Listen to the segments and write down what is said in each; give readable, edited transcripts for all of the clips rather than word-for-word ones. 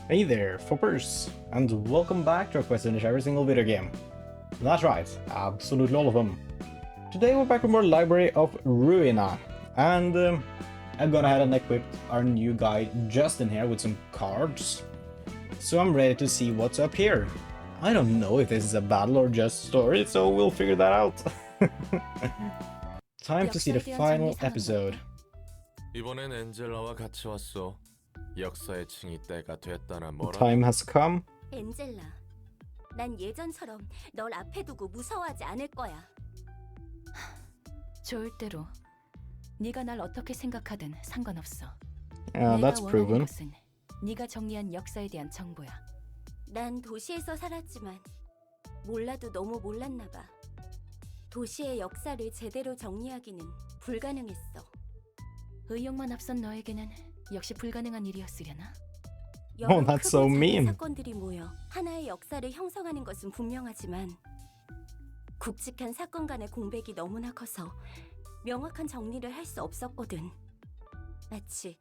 Hey there, Foppers, and welcome back to a quest to finish every single video game. That's right, absolutely all of them. Today we're back with more Library of Ruina, and I've gone ahead and equipped our new guy Justin here with some cards. So I'm ready to see what's up here. I don't know if this is a battle or just story, so we'll figure that out. Time to see the final episode. 이번엔 엔젤라와 같이 왔어. 역사의 칭이 때가 됐다나 The 뭐라. time has come. 엔젤라, 난 예전처럼 널 앞에 두고 무서워하지 않을 거야. 좋을 대로. 네가 날 어떻게 생각하든 상관없어. Yeah, that's 내가 원하는 proven. 것은 네가 정리한 역사에 대한 정보야. 난 도시에서 살았지만 몰라도 너무 몰랐나 봐. 도시의 역사를 제대로 정리하기는 불가능했어. 의욕만 앞선 너에게는 역시 불가능한 일이었으려나? 여러 that's so 크고 작은 mean. 사건들이 모여 하나의 역사를 형성하는 것은 분명하지만 굵직한 사건 간의 공백이 너무나 커서 명확한 정리를 할 수 없었거든. 마치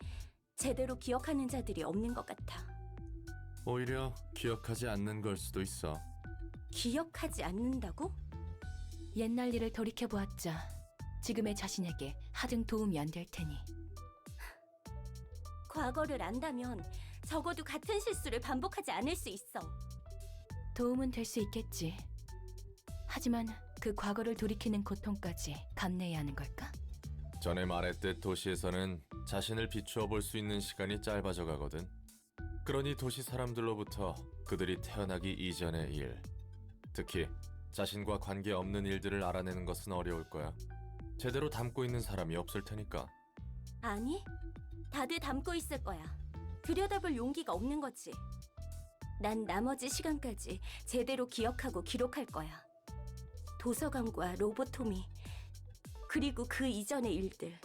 제대로 기억하는 자들이 없는 것 같아. 오히려 기억하지 않는 걸 수도 있어. 기억하지 않는다고? 옛날 일을 돌이켜보았자 지금의 자신에게 하등 도움이 안 될 테니. 과거를 안다면 적어도 같은 실수를 반복하지 않을 수 있어. 도움은 될 수 있겠지. 하지만 그 과거를 돌이키는 고통까지 감내해야 하는 걸까? 전에 말했듯 도시에서는 자신을 비추어 볼 수 있는 시간이 짧아져 가거든. 그러니 도시 사람들로부터 그들이 태어나기 이전의 일, 특히 자신과 관계없는 일들을 알아내는 것은 어려울 거야. 제대로 담고 있는 사람이 없을 테니까. 아니, 다들 담고 있을 거야. 들여다볼 용기가 없는 거지. 난 나머지 시간까지 제대로 기억하고 기록할 거야. 도서관과 로보토미, 그리고 그 이전의 일들.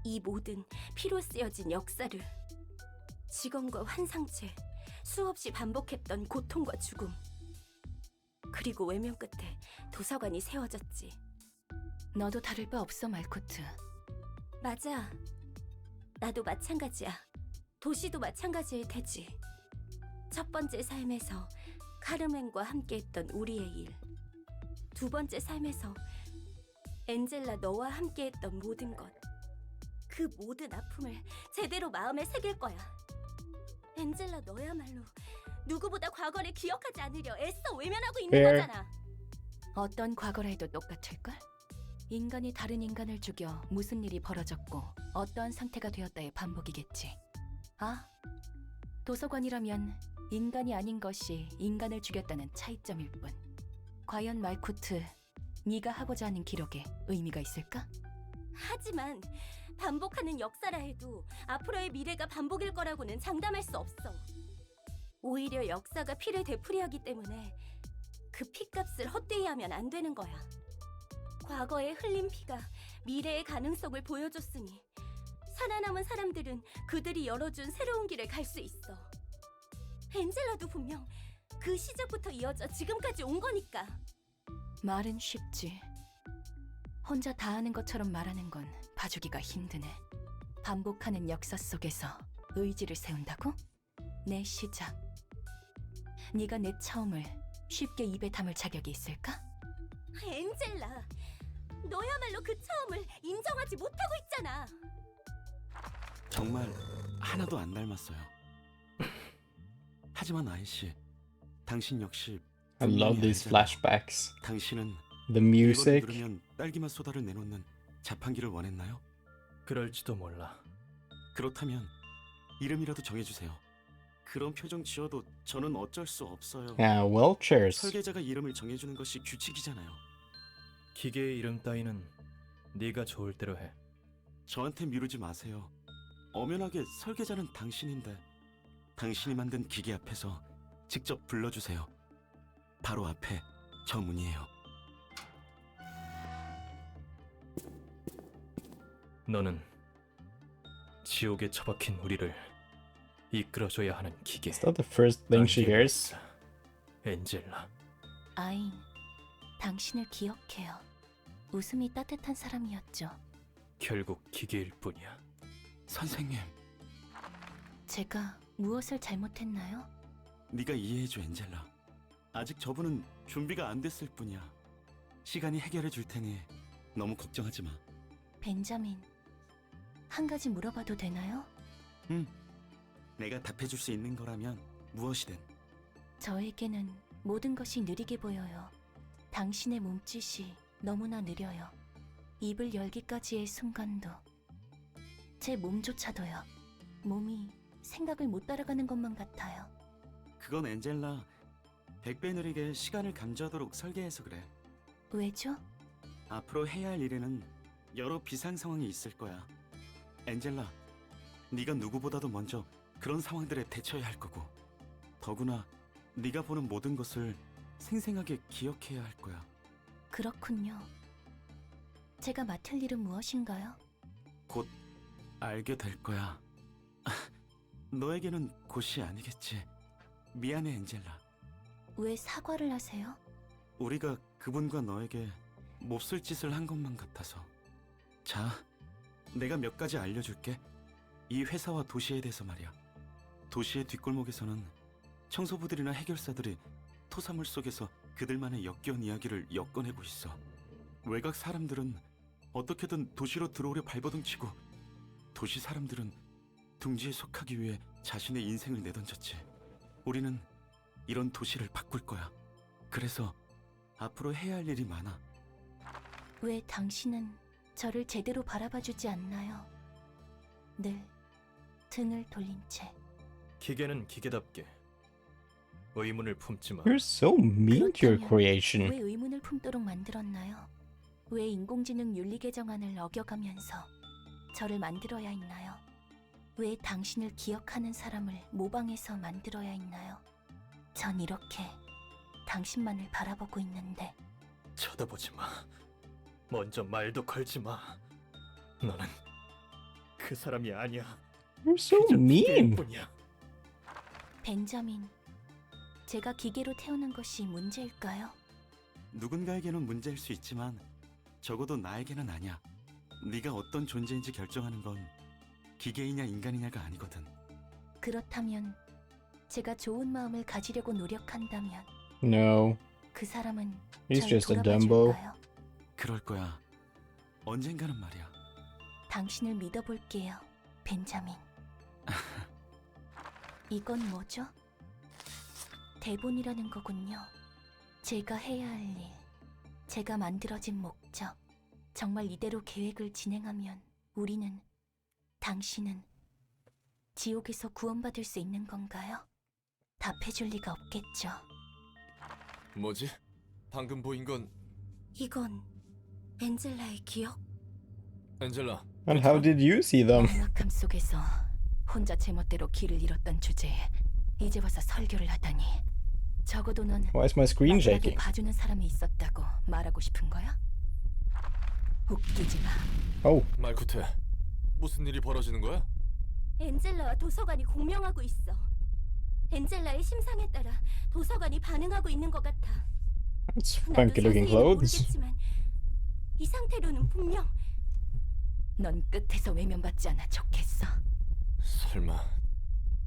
이 모든 피로 쓰여진 역사를, 직원과 환상체, 수없이 반복했던 고통과 죽음. 그리고 외면 끝에 도서관이 세워졌지. 너도 다를 바 없어, 말코트. 맞아. 나도 마찬가지야. 도시도 마찬가지일 테지. 첫 번째 삶에서 카르멘과 함께했던 우리의 일. 두 번째 삶에서 엔젤라 너와 함께했던 모든 것. 그 모든 아픔을 제대로 마음에 새길 거야. 엔젤라 너야말로 누구보다 과거를 기억하지 않으려 애써 외면하고 있는 Fair. 거잖아. 어떤 과거라 해도 똑같을걸? 인간이 다른 인간을 죽여 무슨 일이 벌어졌고 어떠한 상태가 되었다의 반복이겠지. 아, 도서관이라면 인간이 아닌 것이 인간을 죽였다는 차이점일 뿐. 과연 말쿠트, 네가 하고자 하는 기록에 의미가 있을까? 하지만 반복하는 역사라 해도 앞으로의 미래가 반복일 거라고는 장담할 수 없어. 오히려 역사가 피를 되풀이하기 때문에 그 피값을 헛되이 하면 안 되는 거야. 과거에 흘린 피가 미래의 가능성을 보여줬으니 살아남은 사람들은 그들이 열어준 새로운 길을 갈 수 있어. 엔젤라도 분명 그 시작부터 이어져 지금까지 온 거니까. 말은 쉽지. 혼자 다 아는 것처럼 말하는 건 봐주기가 힘드네. 반복하는 역사 속에서 의지를 세운다고? 내 시작. 네가 내 처음을 쉽게 입에 담을 자격이 있을까? 엔젤라, 너야말로 그 처음을 인정하지 못하고 있잖아. 정말 하나도 안 닮았어요. 하지만 아이씨, 당신 역시 I love 분명히 these 알잖아요. flashbacks. 당신은 The 이걸 music. 누르면 딸기맛 소다를 내놓는 자판기를 원했나요? 그럴지도 몰라. 그렇다면 이름이라도 정해주세요. 그런 표정 지어도 저는 어쩔 수 없어요. Yeah, well, cheers. 설계자가 이름을 정해주는 것이 규칙이잖아요. 기계의 이름 따위는 네가 좋을 대로 해. 저한테 미루지 마세요. 엄연하게 설계자는 당신인데 당신이 만든 기계 앞에서 직접 불러주세요. 바로 앞에 저 문이에요. 너는 지옥에 처박힌 우리를 이끌어줘야 하는 기계. Is that the first thing she hears? 엔젤라. 아인, 당신을 기억해요. 웃음이 따뜻한 사람이었죠. 결국 기계일 뿐이야. 선생님, 제가 무엇을 잘못했나요? 네가 이해해줘, 엔젤라. 아직 저분은 준비가 안 됐을 뿐이야. 시간이 해결해 줄 테니 너무 걱정하지 마. 벤자민, 한 가지 물어봐도 되나요? 응. 내가 답해줄 수 있는 거라면 무엇이든. 저에게는 모든 것이 느리게 보여요. 당신의 몸짓이 너무나 느려요. 입을 열기까지의 순간도. 제 몸조차도요. 몸이 생각을 못 따라가는 것만 같아요. 그건 엔젤라, 100배 느리게 시간을 감지하도록 설계해서 그래. 왜죠? 앞으로 해야 할 일에는 여러 비상 상황이 있을 거야. 엔젤라, 네가 누구보다도 먼저 그런 상황들에 대처해야 할 거고, 더구나 네가 보는 모든 것을 생생하게 기억해야 할 거야. 그렇군요. 제가 맡을 일은 무엇인가요? 곧 알게 될 거야. 너에게는 곧이 아니겠지. 미안해, 엔젤라. 왜 사과를 하세요? 우리가 그분과 너에게 몹쓸 짓을 한 것만 같아서. 자, 내가 몇 가지 알려줄게. 이 회사와 도시에 대해서 말이야. 도시의 뒷골목에서는 청소부들이나 해결사들이 토사물 속에서 그들만의 역겨운 이야기를 엮어내고 있어. 외곽 사람들은 어떻게든 도시로 들어오려 발버둥치고, 도시 사람들은 둥지에 속하기 위해 자신의 인생을 내던졌지. 우리는 이런 도시를 바꿀 거야. 그래서 앞으로 해야 할 일이 많아. 왜 당신은 저를 제대로 바라봐주지 않나요? 늘 등을 돌린 채. 기계는 기계답게 의문을 품지 마. You're so mean to your 그렇다면 creation. 왜 의문을 품도록 만들었나요? 왜 인공지능 윤리 개정안을 어겨가면서 저를 만들어야 했나요? 왜 당신을 기억하는 사람을 모방해서 만들어야 했나요? 전 이렇게 당신만을 바라보고 있는데. 쳐다보지 마. 먼저 말도 걸지 마. 너는 그 사람이 아니야. You're so 그저 기계일 mean. 뿐이야. 벤자민, 제가 기계로 태어난 것이 문제일까요? 누군가에게는 문제일 수 있지만 적어도 나에게는 아니야. 네가 어떤 존재인지 결정하는 건 기계이냐 인간이냐가 아니거든. 그렇다면 제가 좋은 마음을 가지려고 노력한다면 No, 그 사람은 he's 절 just a dumbo. 돌아봐줄까요? 그럴 거야. 언젠가는 말이야. 당신을 믿어볼게요, 벤자민. 이건 뭐죠? 대본이라는 거군요. 제가 해야 할 일, 제가 만들어진 목적. 정말 이대로 계획을 진행하면 우리는, 당신은 지옥에서 구원받을 수 있는 건가요? 답해줄 리가 없겠죠. 뭐지? 방금 보인 건 이건 엔젤라의 기억? 엔젤라. And how did you see them? 막막함 속에서 혼자 제멋대로 길을 잃었던 주제에 이제 와서 설교를 하다니. 적어도 넌 Why is my screen 마지막에 shaking? 봐주는 사람이 있었다고 말하고 싶은 거야? 웃기지 마. Oh, 말쿠트, 무슨 일이 벌어지는 거야? 엔젤라와 도서관이 공명하고 있어. 엔젤라의 심상에 따라 도서관이 반응하고 있는 것 같아. that's 나도 funky looking 자세히는 clothes. 모르겠지만 이 상태로는 분명 넌 끝에서 외면받지 않아 좋겠어. 설마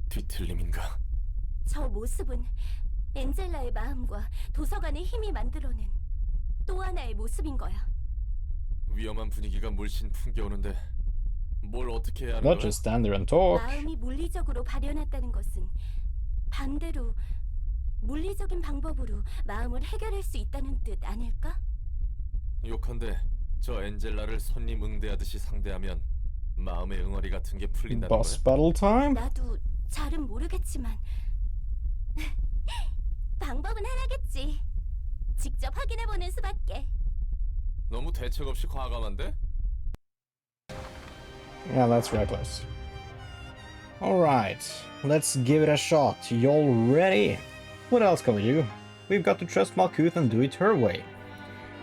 뒤틀림인가? 저 모습은 엔젤라의 마음과 도서관의 힘이 만들어낸 또 하나의 모습인 거야. 위험한 분위기가 물씬 풍겨오는데 뭘 어떻게 해야 하는 Not 거야? just stand there and talk. 마음이 물리적으로 발현했다는 것은 반대로 물리적인 방법으로 마음을 해결할 수 있다는 뜻 아닐까? 욕한데 저 엔젤라를 손님 응대하듯이 상대하면 마음의 응어리 같은 게 풀린다는 Boss 거야? battle time? 나도 잘은 모르겠지만 방법은 하나겠지. 직접 확인해보는 수밖에. 너무 대책 없이 과감한데? Yeah, that's reckless. Alright, let's give it a shot. Y'all ready? What else can we do? We've got to trust Malkuth and do it her way.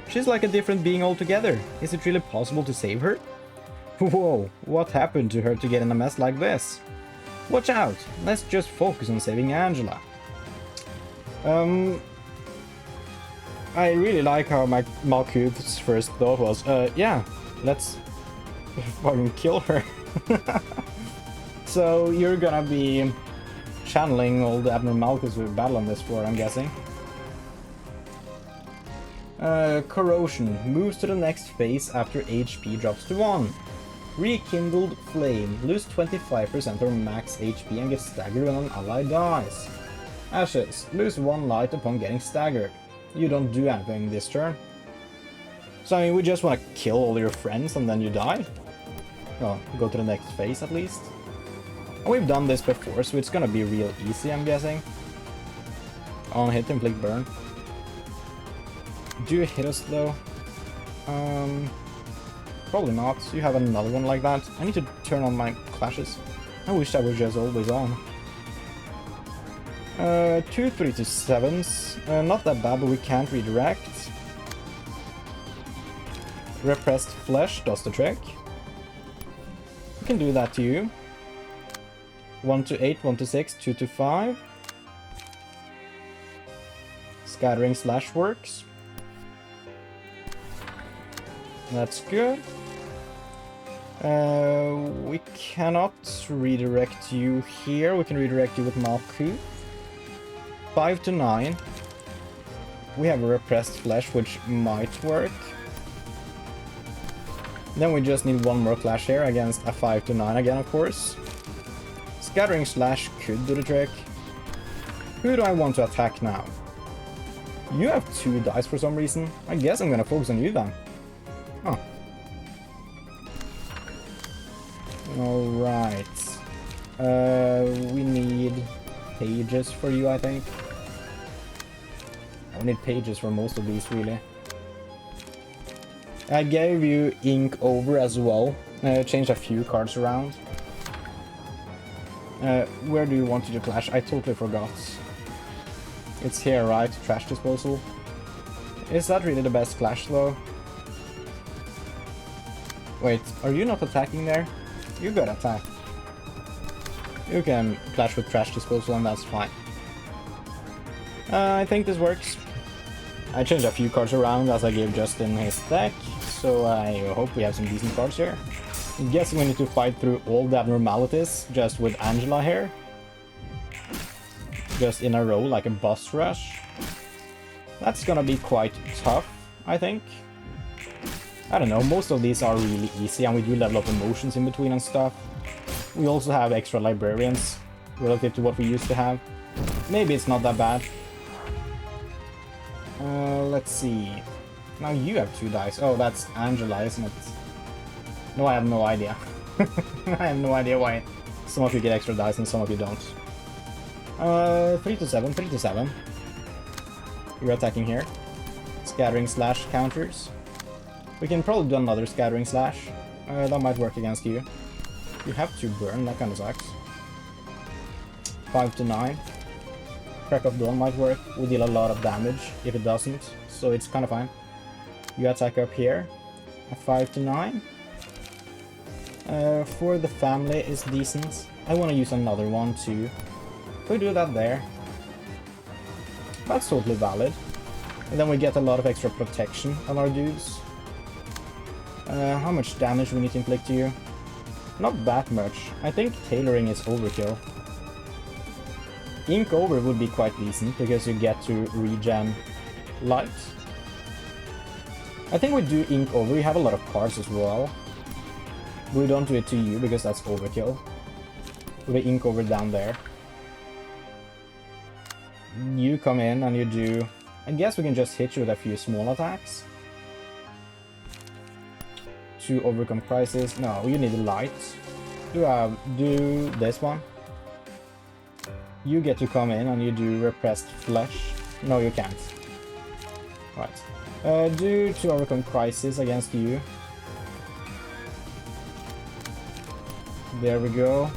She's like a different being altogether. Is it really possible to save her? Whoa, what happened to her to get in a mess like this? Watch out, let's just focus on saving Angela. I really like how Malkuth's first thought was, yeah, let's fucking kill her. So you're gonna be channeling all the abnormalities we battle on this floor, I'm guessing. Corrosion. Moves to the next phase after HP drops to 1. Rekindled Flame. Lose 25% of max HP and get staggered when an ally dies. Ashes. Lose 1 light upon getting staggered. You don't do anything this turn. So I mean, we just want to kill all your friends and then you die? Well, go to the next phase at least. And we've done this before, so it's gonna be real easy, I'm guessing. On hit, inflict, burn. Do you hit us though? Probably not. You have another one like that. I need to turn on my clashes. I wish that was just always on. 2 3-7s. Not that bad, but we can't redirect. Repressed Flesh does the trick. We can do that to you. 1-8, 1-6, 2-5. Scattering Slash works. That's good. We cannot redirect you here. We can redirect you with Malkuth. 5-9. We have a Repressed Flesh, which might work. Then we just need one more clash here against a 5-9 again, of course. Scattering Slash could do the trick. Who do I want to attack now? You have 2 dice for some reason. I guess I'm gonna focus on you then. Oh. Alright. We need pages for you, I think. I need pages for most of these, really. I gave you ink over as well. Changed a few cards around. Where do you want to do clash? I totally forgot. It's here, right? Trash disposal. Is that really the best clash, though? Wait, are you not attacking there? You got attack. You can clash with trash disposal and that's fine. I think this works. I changed a few cards around as I gave Justin his deck, so I hope we have some decent cards here. I'm guessing we need to fight through all the abnormalities just with Angela here. Just in a row like a boss rush. That's gonna be quite tough, I think. I don't know, most of these are really easy and we do level up emotions in between and stuff. We also have extra librarians relative to what we used to have. Maybe it's not that bad. Let's see. Now you have 2 dice. Oh, that's Angela, isn't it? No, I have no idea. I have no idea why some of you get extra dice and some of you don't. 3-7, 3-7. You're attacking here. Scattering Slash counters. We can probably do another Scattering Slash. That might work against you. You have to burn, that kind of sucks. 5-9. Crack of Dawn might work. We deal a lot of damage if it doesn't, so it's kind of fine. You attack up here. A 5-9. For the family is decent. I want to use another one too. Can we do that there? That's totally valid. And then we get a lot of extra protection on our dudes. How much damage we need to inflict to you? Not that much. I think tailoring is overkill. Ink over would be quite decent because you get to regen light. I think we do ink over. We have a lot of cards as well. We don't do it to you because that's overkill. We ink over down there. You come in and you do... I guess we can just hit you with a few small attacks. To overcome crisis. No, you need light. Do this one. You get to come in and you do repressed flesh. No, you can't. Right. Do to overcome crisis against you. There we go.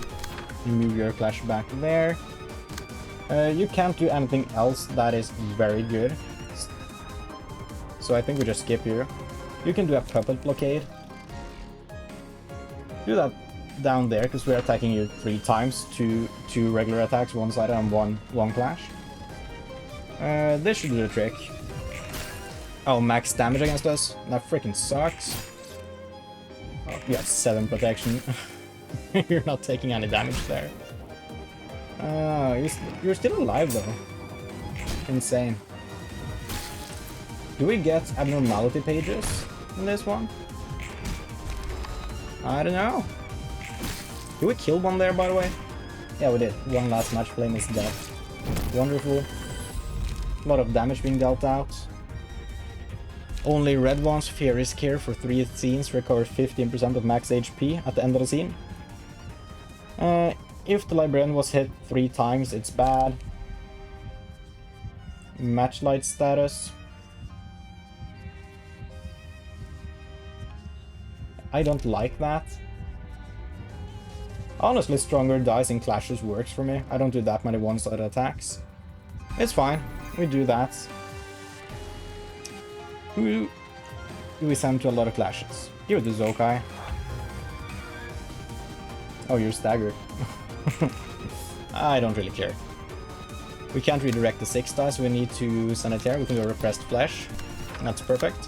You move your clash back there. You can't do anything else that is very good. So I think we just skip you. You can do a puppet blockade. Do that down there because we're attacking you 3 times. Two regular attacks, one sided and one clash. This should do the trick. Oh, max damage against us? That freaking sucks. Oh, you have 7 protection. You're not taking any damage there. You're still alive though. Insane. Do we get abnormality pages in this one? I don't know. Did we kill one there, by the way? Yeah, we did. One last match flame is dead. Wonderful. A lot of damage being dealt out. Only red ones, Fear is Care for 3 scenes, recover 15% of max HP at the end of the scene. If the librarian was hit 3 times, it's bad. Matchlight status. I don't like that. Honestly, stronger dice in clashes works for me. I don't do that many one-sided attacks. It's fine. We do that. Who do we send to a lot of clashes? Give it to Zokai. Oh, you're staggered. I don't really care. We can't redirect the 6 dice, so we need to send it here. We can go Repressed Flesh. That's perfect.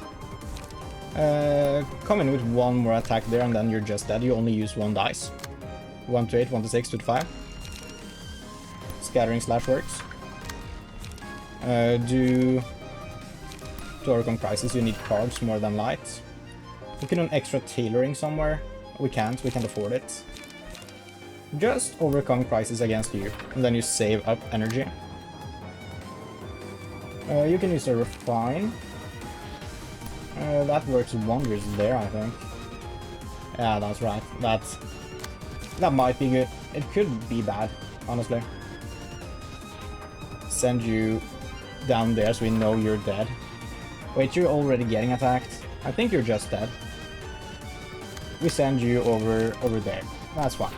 Come in with 1 more attack there, and then you're just dead. You only use 1 dice. 1 to 8, 1 to 6, 2 to 5. Scattering Slash works. To overcome crisis, you need cards more than light. We can do an extra tailoring somewhere. We can't afford it. Just overcome crisis against you, and then you save up energy. You can use a refine. That works wonders there, I think. Yeah, that's right. That might be good. It could be bad, honestly. Send you down there so we know you're dead. Wait, you're already getting attacked? I think you're just dead. We send you over there. That's fine.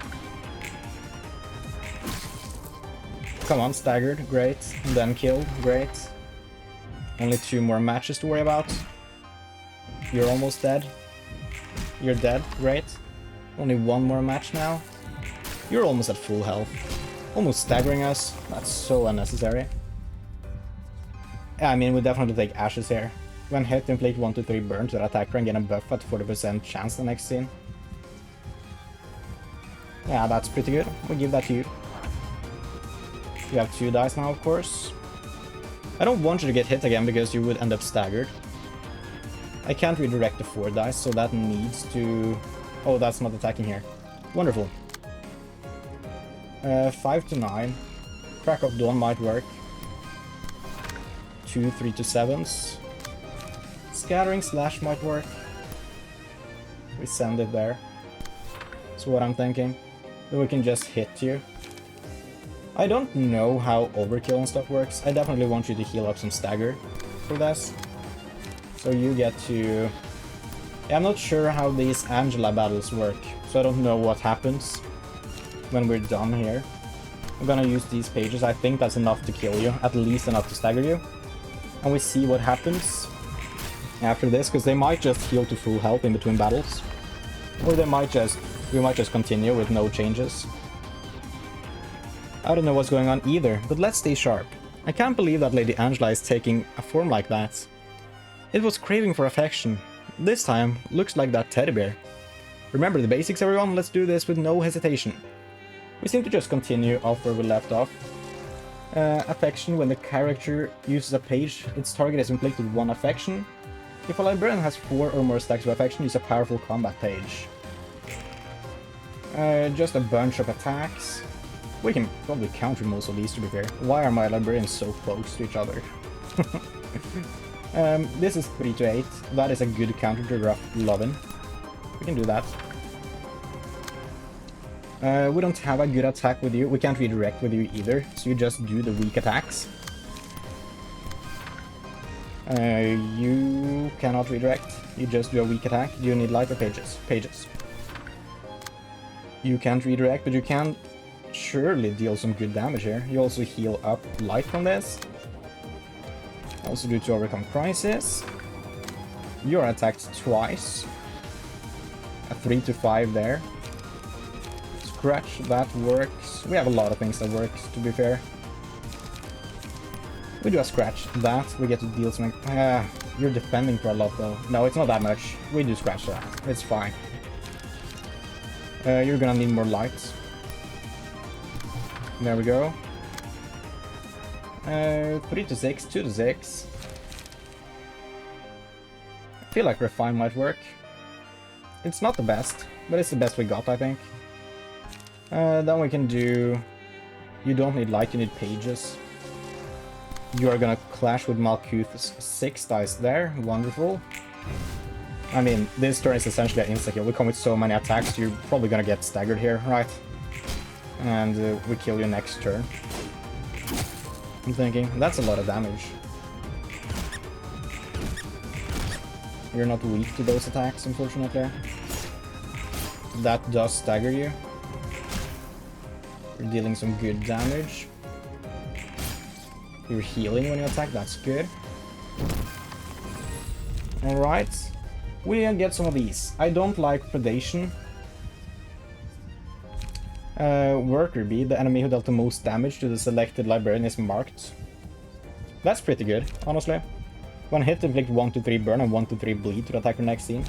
Come on, staggered, great. And then killed, great. Only 2 more matches to worry about. You're almost dead. You're dead, great. Only 1 more match now. You're almost at full health. Almost staggering us. That's so unnecessary. Yeah, I mean, we definitely take Ashes here. When hit, inflict 1 to 3 burn to the attacker and get a buff at 40% chance the next scene. Yeah, that's pretty good. We'll give that to you. You have 2 dice now, of course. I don't want you to get hit again because you would end up staggered. I can't redirect the 4 dice, so that needs to... Oh, that's not attacking here. Wonderful. 5 to 9. Crack of Dawn might work. 2 3 to 7s. Scattering Slash might work. We send it there. That's what I'm thinking. Then we can just hit you. I don't know how overkill and stuff works. I definitely want you to heal up some stagger for this. So you get to... Yeah, I'm not sure how these Angela battles work, so I don't know what happens when we're done here. I'm gonna use these pages. I think that's enough to kill you, at least enough to stagger you. And we see what happens after this, because they might just heal to full health in between battles. Or we might just continue with no changes. I don't know what's going on either, but let's stay sharp. I can't believe that Lady Angela is taking a form like that. It was craving for affection. This time, looks like that teddy bear. Remember the basics, everyone, let's do this with no hesitation. We seem to just continue off where we left off. Affection, when the character uses a page, its target is inflicted 1 affection. If a librarian has 4 or more stacks of affection, use a powerful combat page. Just a bunch of attacks. We can probably counter most of these, to be fair. Why are my librarians so close to each other? This is 3 to 8. That is a good counter to Rough Lovin'. We can do that. We don't have a good attack with you. We can't redirect with you either, so you just do the weak attacks. You cannot redirect. You just do a weak attack. Do you need light or pages? Pages. You can't redirect, but you can surely deal some good damage here. You also heal up light from this. Also do to overcome crisis. You're attacked twice. A 3 to 5 there. Scratch, that works. We have a lot of things that works, to be fair. We do a scratch that. We get to deal some... you're defending for a lot though. No, it's not that much. We do scratch that. It's fine. You're gonna need more lights. There we go. 3 to 6, 2 to 6. I feel like Refine might work. It's not the best, but it's the best we got, I think. Then we can do... You don't need light, you need pages. You are gonna clash with Malkuth's 6 dice there. Wonderful. I mean, this turn is essentially an insta-kill. We come with so many attacks, you're probably gonna get staggered here, right? And we kill you next turn. I'm thinking, that's a lot of damage. You're not weak to those attacks, unfortunately. That does stagger you. You're dealing some good damage. You're healing when you attack, that's good. Alright. We can get some of these. I don't like predation. Worker bee, the enemy who dealt the most damage to the selected librarian, is marked. That's pretty good, honestly. When hit, inflict 1 to 3 burn and 1 to 3 bleed to the attacker next scene.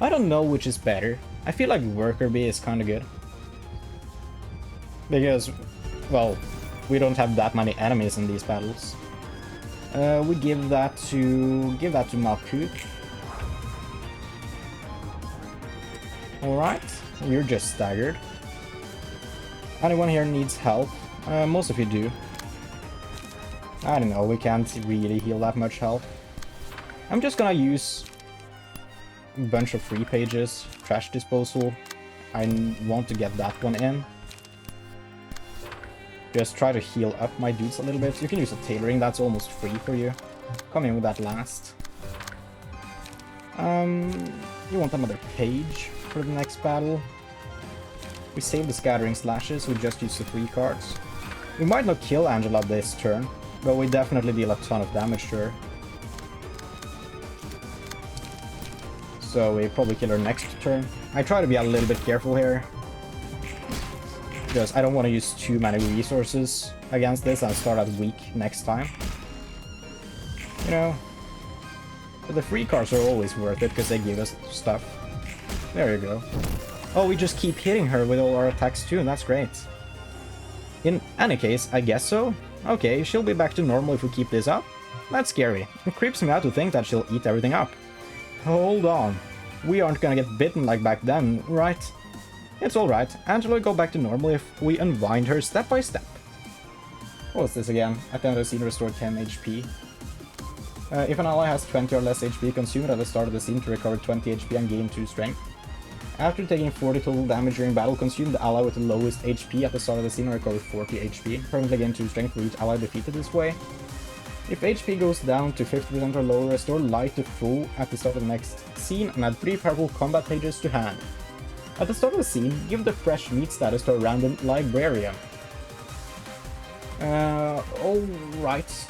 I don't know which is better. I feel like worker bee is kind of good. Because, well, we don't have that many enemies in these battles. We give that to Malkuth. Alright, you're just staggered. Anyone here needs help? Most of you do. I don't know, we can't really heal that much health. I'm just gonna use a bunch of free pages, trash disposal. I want to get that one in. Just try to heal up my dudes a little bit. You can use a tailoring, that's almost free for you. Come in with that last. You want another page for the next battle. We save the scattering slashes, we just use the 3 cards. We might not kill Angela this turn, but we definitely deal a ton of damage to her. So we probably kill her next turn. I try to be a little bit careful here. Because I don't want to use too many resources against this and start out weak next time. You know. But the free cards are always worth it because they give us stuff. There you go. Oh, we just keep hitting her with all our attacks too, and that's great. In any case, I guess so. Okay, she'll be back to normal if we keep this up. That's scary. It creeps me out to think that she'll eat everything up. Hold on. We aren't gonna get bitten like back then, right? It's alright. Angela will go back to normal if we unwind her step by step. What was this again? At the end of the scene, restore 10 HP. If an ally has 20 or less HP, consume it at the start of the scene to recover 20 HP and gain 2 strength. After taking 40 total damage during battle, consume the ally with the lowest HP at the start of the scene and recover 40 HP. Permanently gain 2 strength for each ally defeated this way. If HP goes down to 50% or lower, restore light to full at the start of the next scene and add 3 purple combat pages to hand. At the start of the scene, give the fresh meat status to a random librarian. Alright.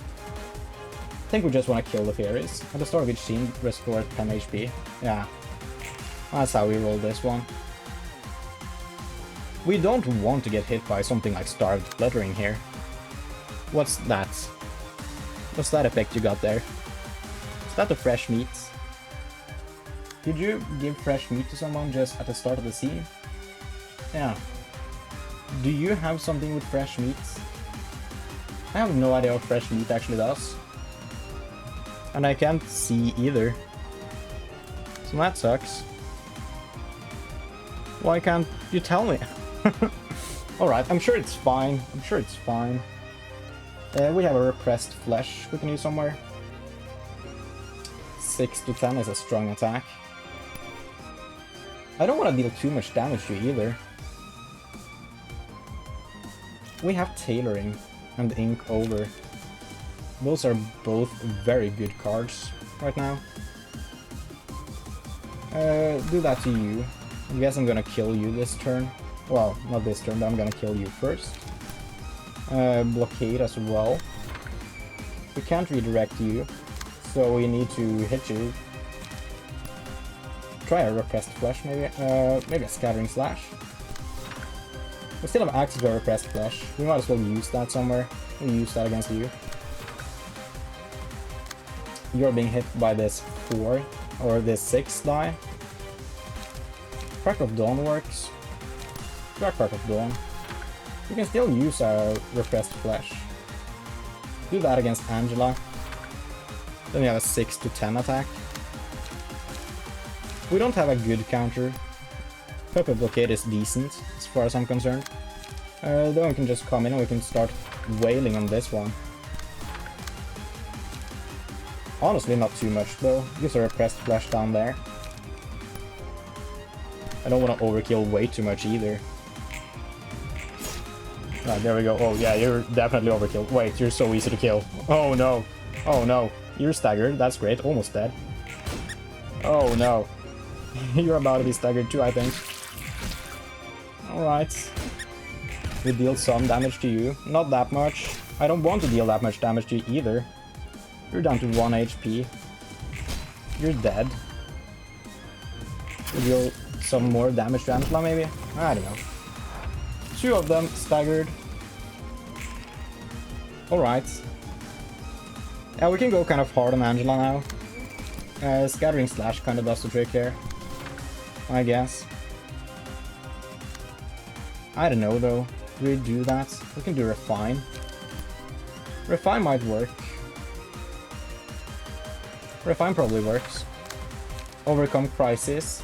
I think we just want to kill the fairies. At the start of each scene, restore 10 HP. Yeah. That's how we roll this one. We don't want to get hit by something like Starved Fluttering here. What's that? What's that effect you got there? Is that the fresh meat? Did you give fresh meat to someone just at the start of the scene? Yeah. Do you have something with fresh meats? I have no idea what fresh meat actually does. And I can't see either. So that sucks. Why can't you tell me? Alright, I'm sure it's fine. I'm sure it's fine. We have a repressed flesh we can use somewhere. 6 to 10 is a strong attack. I don't want to deal too much damage to you either. We have tailoring and ink over. Those are both very good cards right now. Do that to you. I guess I'm gonna kill you this turn. Well, not this turn, but I'm gonna kill you first. Blockade as well. We can't redirect you, so we need to hit you. Try a repressed flesh, maybe. Maybe a scattering slash. We still have access to a repressed flesh. We might as well use that somewhere. We'll use that against you. You're being hit by this 4 or this 6 die. Crack of Dawn works. Try Crack of Dawn. You can still use our repressed flesh. Do that against Angela. Then you have a 6 to 10 attack. We don't have a good counter. Puppet blockade is decent, as far as I'm concerned. Then we can just come in and we can start wailing on this one. Honestly, not too much though. Use a repressed flesh down there. I don't want to overkill way too much either. Right, there we go. Oh yeah, you're definitely overkill. Wait, you're so easy to kill. Oh no. Oh no. You're staggered. That's great. Almost dead. Oh no. You're about to be staggered too, I think. Alright. We deal some damage to you. Not that much. I don't want to deal that much damage to you either. You're down to 1 HP. You're dead. We deal some more damage to Angela, maybe? I don't know. 2 of them staggered. Alright. Yeah, we can go kind of hard on Angela now. Scattering Slash kind of does the trick here, I guess. I don't know though. Do we do that? We can do Refine. Refine might work. Refine probably works. Overcome Crisis.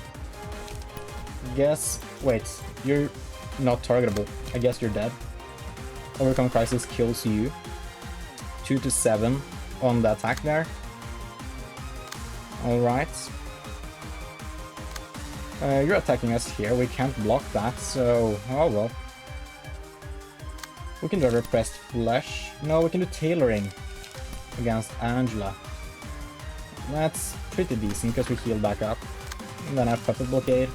Guess... Wait, you're not targetable. I guess you're dead. Overcome Crisis kills you. 2 to 7 on the attack there. Alright. You're attacking us here. We can't block that, so... Oh well. We can do a repressed flesh. No, we can do tailoring against Angela. That's pretty decent because we heal back up. And then I have puppet blockade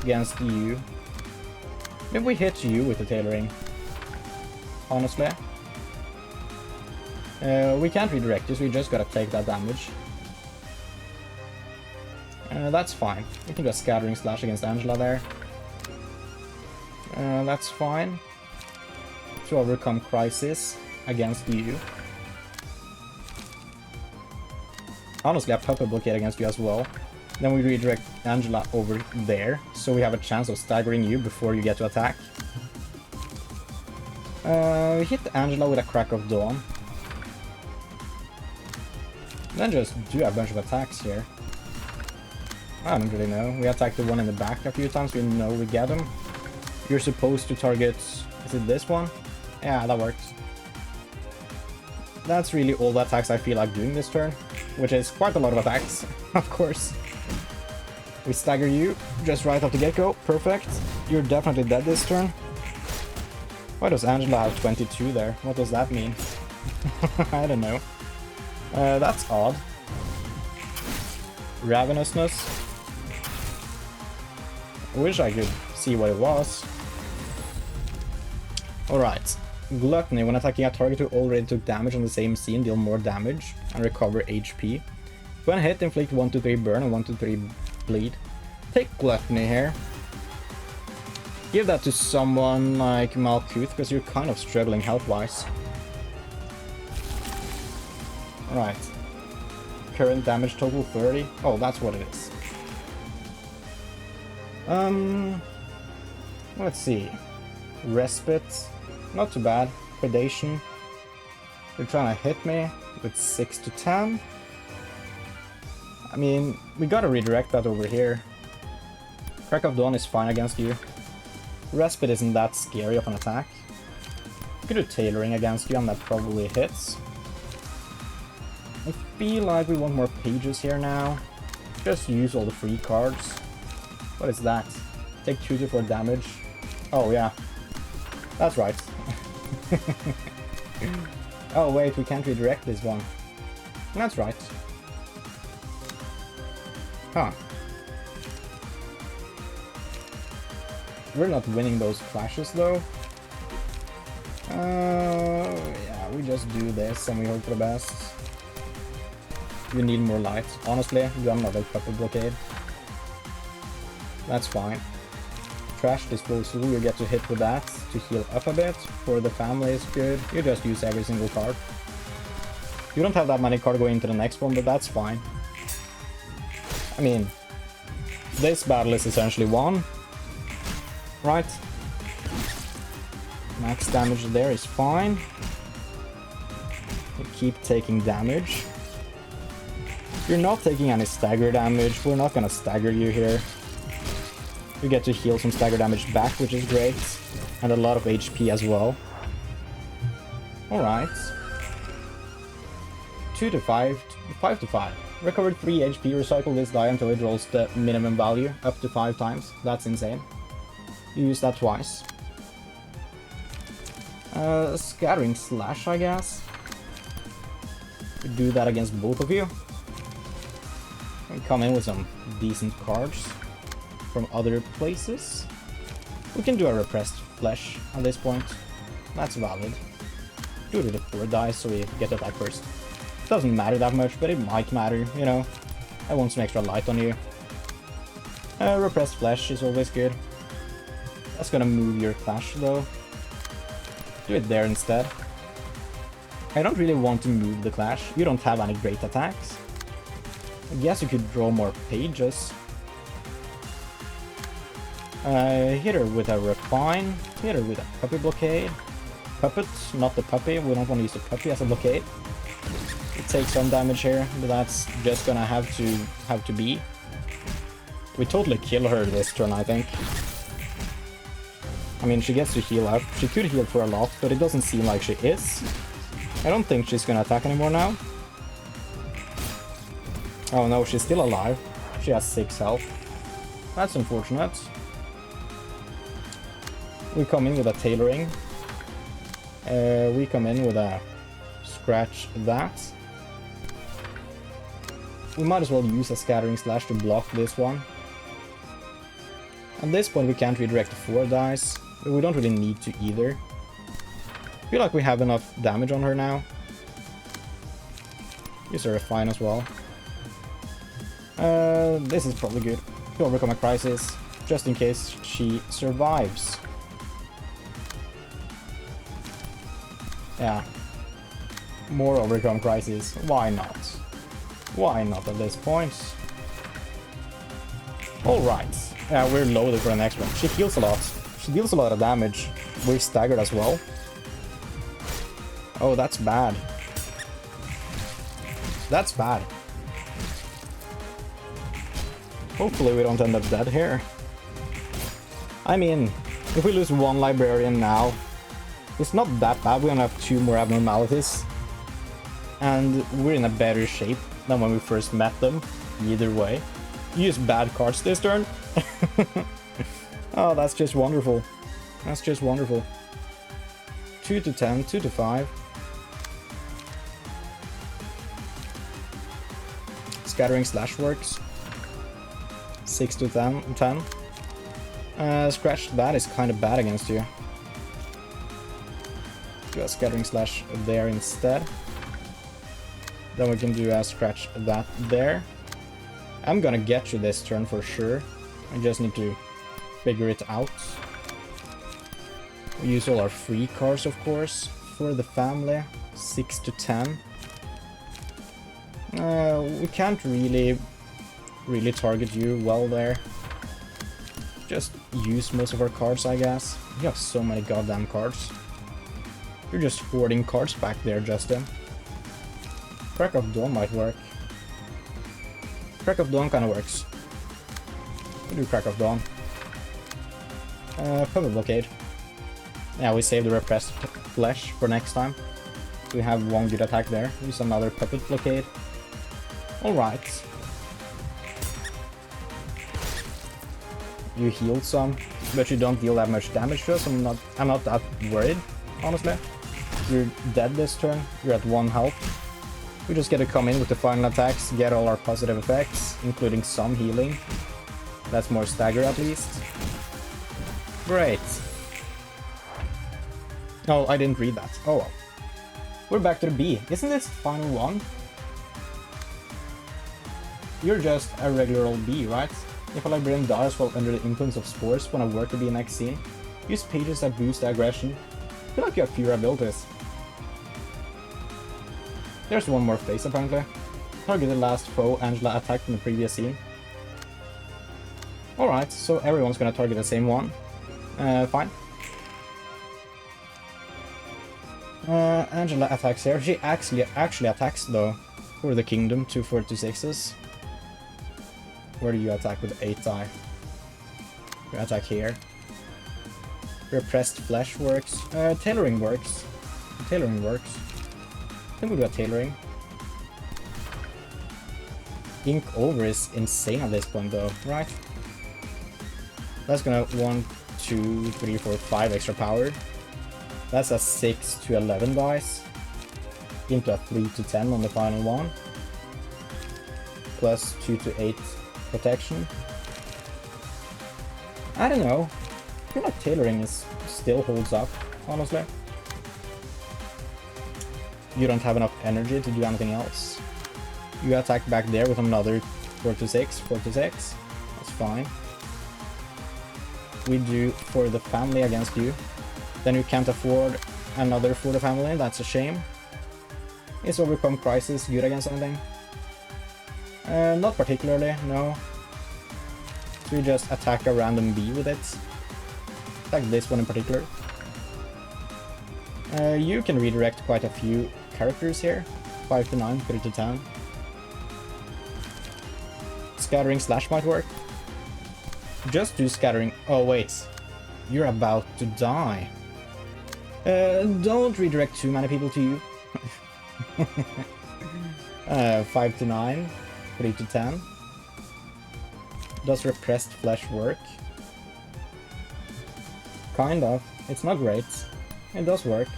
against you. Maybe we hit you with the tailoring. Honestly. We can't redirect you, so we just gotta take that damage. That's fine. We can do a Scattering Slash against Angela there. That's fine. To overcome Crisis against you. Honestly, I puppet blockade against you as well. Then we redirect Angela over there, so we have a chance of staggering you before you get to attack. We hit Angela with a Crack of Dawn. Then just do a bunch of attacks here. I don't really know. We attacked the one in the back a few times, we know we get him. You're supposed to target... Is it this one? Yeah, that works. That's really all the attacks I feel like doing this turn, which is quite a lot of attacks, of course. We stagger you, just right off the get-go. Perfect. You're definitely dead this turn. Why does Angela have 22 there? What does that mean? I don't know. That's odd. Ravenousness. I wish I could see what it was. Alright. Gluttony. When attacking a target who already took damage on the same scene, deal more damage and recover HP. When hit, inflict 1 to 3 burn and 1 to 3 bleed. Take Gluttony here. Give that to someone like Malkuth, because you're kind of struggling health-wise. Alright. Current damage total 30. Oh, that's what it is. Let's see. Respite. Not too bad. Predation. You're trying to hit me with 6 to 10. I mean, we gotta redirect that over here. Crack of Dawn is fine against you. Respite isn't that scary of an attack. You could do tailoring against you and that probably hits. I feel like we want more pages here now. Just use all the free cards. What is that? Take 2 to 4 damage. Oh yeah. That's right. Oh wait, we can't redirect this one. That's right. Huh. We're not winning those clashes though. Yeah, we just do this and we hope for the best. You need more light. Honestly, do another puppet blockade. That's fine. Trash disposal, you get to hit with that to heal up a bit. For the family is good. You just use every single card. You don't have that many cards going into the next one, but that's fine. I mean, this battle is essentially won. Right? Max damage there is fine. You keep taking damage. You're not taking any stagger damage. We're not gonna stagger you here. You get to heal some stagger damage back, which is great. And a lot of HP as well. Alright. 2 to 5. 5 to 5. Recovered 3 HP. Recycle this die until it rolls the minimum value up to 5 times. That's insane. You use that twice. Scattering Slash, I guess. We do that against both of you. We come in with some decent cards from other places. We can do a Repressed Flesh at this point. That's valid. Do it with the 4 dice so we get attack first. Doesn't matter that much, but it might matter, you know. I want some extra light on you. Repressed Flesh is always good. That's gonna move your Clash though. Do it there instead. I don't really want to move the Clash. You don't have any great attacks. I guess you could draw more pages. Hit her with a Refine. Hit her with a Puppy Blockade. Puppet, not the puppy. We don't want to use the puppy as a blockade. It takes some damage here, but that's just gonna have to be. We totally kill her this turn, I think. I mean, she gets to heal up. She could heal for a lot, but it doesn't seem like she is. I don't think she's gonna attack anymore now. Oh no, she's still alive. She has 6 health. That's unfortunate. We come in with a tailoring. We come in with a scratch that. We might as well use a Scattering Slash to block this one. At this point we can't redirect the 4 dice, but we don't really need to either. I feel like we have enough damage on her now. Use a Refine as well. This is probably good to overcome a crisis, just in case she survives. Yeah. More overcome crisis. Why not? Why not at this point? Alright. Yeah, we're loaded for the next one. She heals a lot. She deals a lot of damage. We're staggered as well. Oh, that's bad. That's bad. Hopefully we don't end up dead here. I mean, if we lose 1 librarian now, it's not that bad. We only have 2 more abnormalities. And we're in a better shape than when we first met them. Either way. Use bad cards this turn. Oh, that's just wonderful. That's just wonderful. 2 to 10, 2 to 5. Scattering Slash works. 6 to 10. Scratch that is kind of bad against you. Do a Scattering Slash there instead. Then we can do a Scratch that there. I'm gonna get you this turn for sure. I just need to figure it out. We use all our free cards, of course, for the family. 6 to 10. We can't really target you well there. Just use most of our cards, I guess. You have so many goddamn cards. You're just hoarding cards back there, Justin. Crack of Dawn might work. Crack of Dawn kinda works. We do Crack of Dawn. Puppet Blockade. Yeah, we save the Repressed Flesh for next time. We have 1 good attack there. Use another Puppet Blockade. Alright. You healed some, but you don't deal that much damage to us. I'm not that worried, honestly. You're dead this turn. You're at 1 health. We just get to come in with the final attacks, get all our positive effects, including some healing. That's more stagger at least. Great. Oh, I didn't read that. Oh well. We're back to the B. Isn't this the final one? You're just a regular old B, right? If a librarian dies while under the influence of spores when a worker be next scene, use pages that boost aggression. I feel like you have fewer abilities. There's 1 more phase apparently. Target the last foe Angela attacked in the previous scene. Alright, so everyone's gonna target the same one. Fine. Angela attacks here. She actually attacks though for the kingdom, 2 4-6s. Where do you attack with 8 die? You attack here. Repressed flesh works. Tailoring works. Tailoring works. I think we'll do a tailoring. Ink over is insane at this point though, right? That's gonna 1, 2, 3, 4, 5 extra power. That's a 6 to 11 dice. Into a 3 to 10 on the final one. Plus 2 to 8 protection. I don't know. I feel like tailoring still holds up, honestly. You don't have enough energy to do anything else. You attack back there with another 4-6, 4-6. That's fine. We do for the family against you. Then you can't afford another for the family, that's a shame. Is Overcome Crisis good against anything? Not particularly, no. So we just attack a random bee with it. Attack this one in particular. You can redirect quite a few characters here. 5 to 9, 3 to 10. Scattering Slash might work. Just do Scattering. Oh wait, you're about to die. Don't redirect too many people to you. 5 to 9, 3 to 10. Does Repressed Flesh work? Kind of. It's not great. It does work.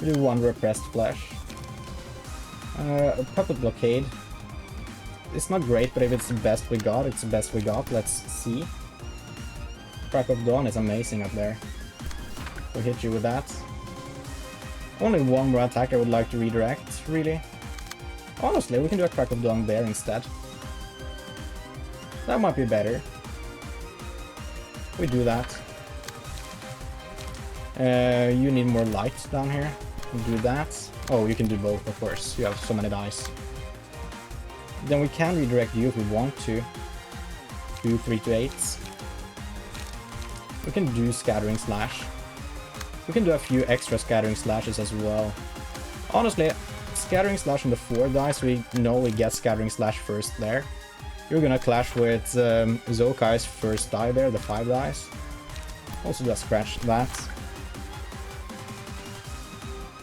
We do 1 Repressed Flesh. Puppet Blockade. It's not great, but if it's the best we got, it's the best we got. Let's see. Crack of Dawn is amazing up there. We'll hit you with that. Only 1 more attack I would like to redirect, really. Honestly, we can do a Crack of Dawn there instead. That might be better. We do that. You need more light down here. We'll do that. Oh, you can do both, of course. You have so many dice. Then we can redirect you if we want to. Do 3 to 8s. We can do Scattering Slash. We can do a few extra Scattering Slashes as well. Honestly, Scattering Slash on the 4 dice, we know we get Scattering Slash first there. You're gonna clash with Zokai's first die there, the 5 dice. Also just scratch that.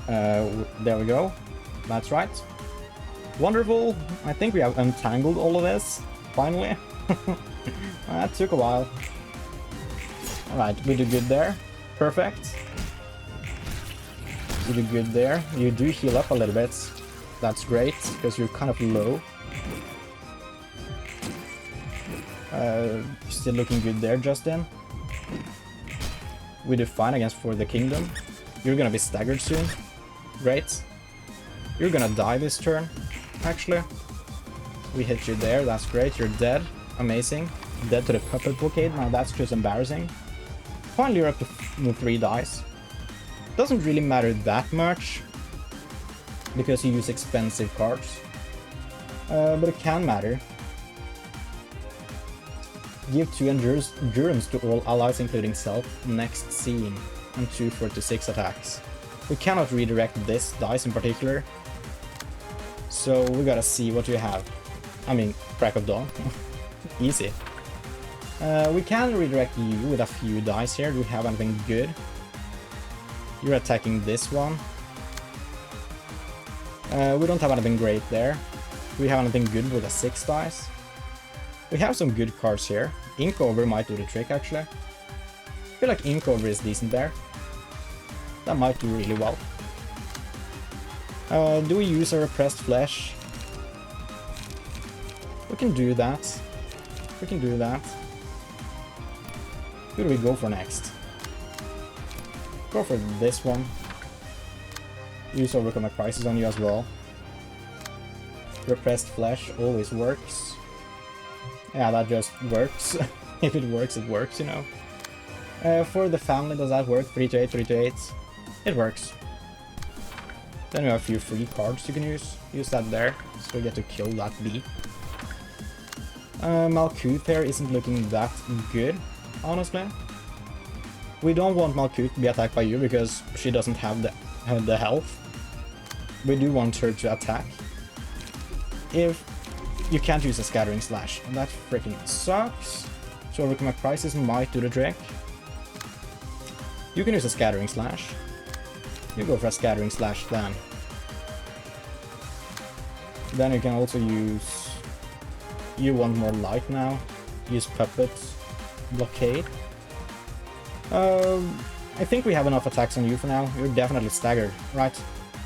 There we go. That's right. Wonderful. I think we have untangled all of this. Finally. That took a while. Alright, we did good there. Perfect. You did good there. You do heal up a little bit. That's great, because you're kind of low. Still looking good there, Justin. We do fine against For the Kingdom. You're gonna be staggered soon. Great. You're gonna die this turn, actually. We hit you there, that's great. You're dead. Amazing. Dead to the Puppet Blockade. Now that's just embarrassing. Finally, you're up to 3 dice. Doesn't really matter that much, because you use expensive cards. But it can matter. Give 2 endurance to all allies, including self, next scene, and 2 4-6 attacks. We cannot redirect this dice in particular, so we gotta see what you have. I mean, Crack of Dawn. Easy. We can redirect you with a few dice here. Do we have anything good? You're attacking this one. We don't have anything great there. Do we have anything good with a 6 dice? We have some good cards here. Ink Over might do the trick, actually. I feel like Ink Over is decent there. That might do really well. Do we use a Repressed Flesh? We can do that. We can do that. Who do we go for next? Go for this one. Use Overcome a Crisis on you as well. Repressed Flesh always works. Yeah, that just works. If it works, it works, you know. For the family, does that work? 3 to 8, 3 to 8. It works. Then we have a few free cards you can use. Use that there, so we get to kill that bee. Malkuth here isn't looking that good, honestly. We don't want Malkuth to be attacked by you, because she doesn't have the the health. We do want her to attack. If you can't use a Scattering Slash, and that freaking sucks. So overcome a crisis might do the trick. You can use a Scattering Slash. You go for a Scattering Slash then. Then you can also use... You want more light now. Use Puppet. Blockade. I think we have enough attacks on you for now. You're definitely staggered, right?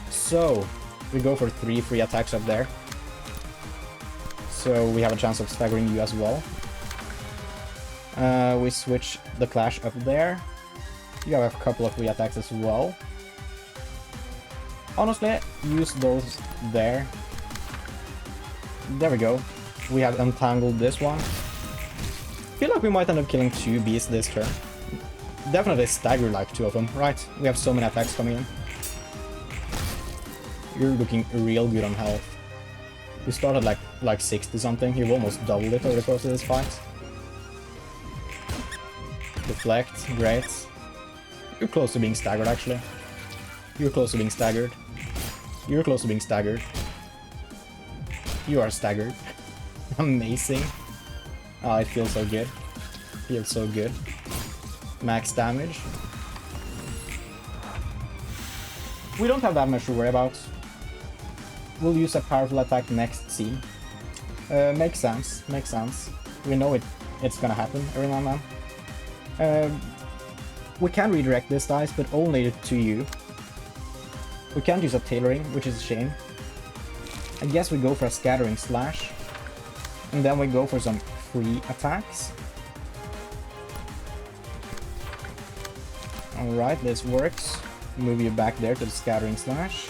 So, we go for 3 free attacks up there. So we have a chance of staggering you as well. We switch the Clash up there. You have a couple of free attacks as well. Honestly, use those there. There we go. We have untangled this one. Feel like we might end up killing 2 beasts this turn. Definitely stagger like 2 of them, right? We have so many attacks coming in. You're looking real good on health. You started like 60 something, you've almost doubled it over the course of this fight. Deflect, great. You're close to being staggered actually. You're close to being staggered. You're close to being staggered. You are staggered. Amazing. Oh, it feels so good. Feels so good. Max damage. We don't have that much to worry about. We'll use a powerful attack next scene. Makes sense. Makes sense. We know it's gonna happen every now and then. We can redirect this dice, but only to you. We can't use a tailoring, which is a shame. I guess we go for a Scattering Slash. And then we go for some free attacks. Alright, this works. Move you back there to the Scattering Slash.